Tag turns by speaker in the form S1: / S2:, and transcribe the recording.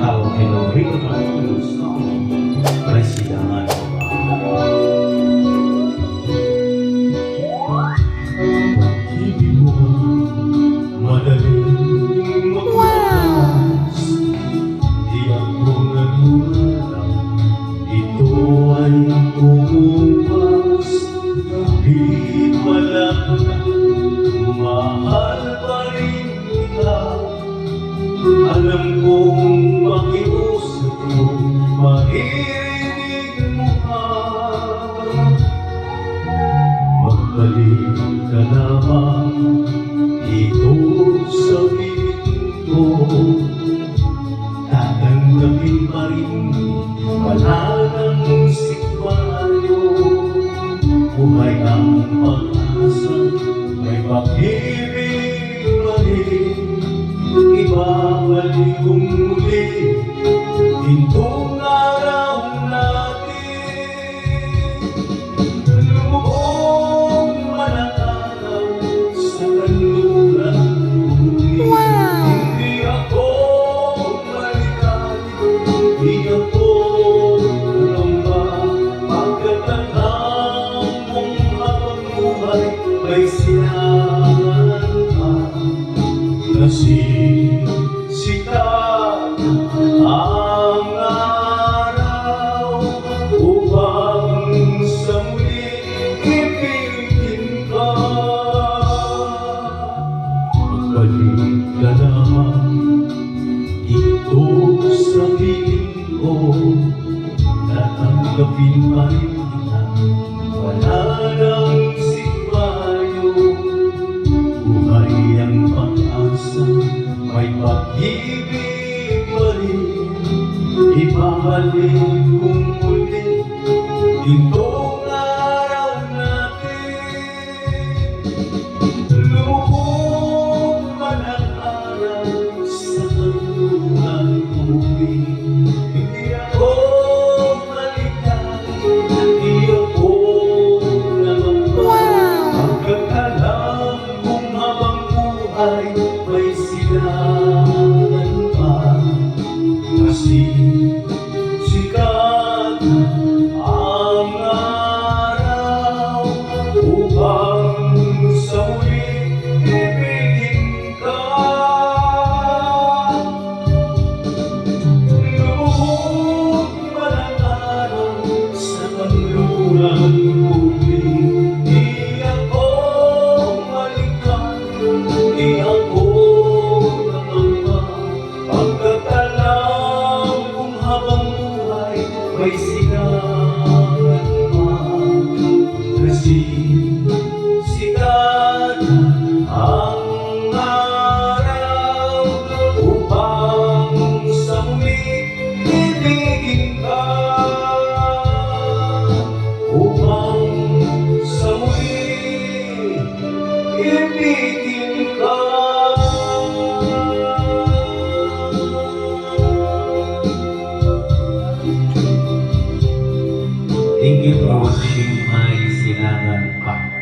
S1: Our Hello Rico Martinez Presidangan Pag-ibig mo madaling magpapas. Di ako naniwala ito ay bumukas. Di pala mahal pa rin kita. Alam kong makiusap mo, maririnig mo ka. Magbalik ka naman dito sa piling ko. Tatanggapin pa rin, wala nang sikbayo. Buhay ang pag-asa, may pag-ibig pa rin. Ibabalik kong muli gintong araw natin. Lubog man ang araw sa kanluran muli. Hindi ako maligay, hindi ako nangamba. Pagkatandaan mong habang buhay may silangan pa. Kasi sikat ang araw upang sa muli ibigin ka. Magbalik ka naman dito sa piling ko. Tatanggapin pa rin kita, wala nang sikbayo. Buhay ang pag-asa, may pag-ibig pa rin. Ibabalik kong muli gintong araw natin. Lubog man ang araw sa kanluran muli. Hindi ako maligay, hindi ako nangamba. Pagkakalam kung habang buhay may silangan pa. Kasi sikat ang araw upang sa muli ibigin ka. Lubog man ang araw sa kanluran muli. Di ako maligay, di ako nangamba. Pagkakalam kung habang buhay may silangan pa. Kasi sikat ang araw upang sa muli ibigin ka. Upang sa muli ibigin ka. Thank you for watching my Silangan Pa.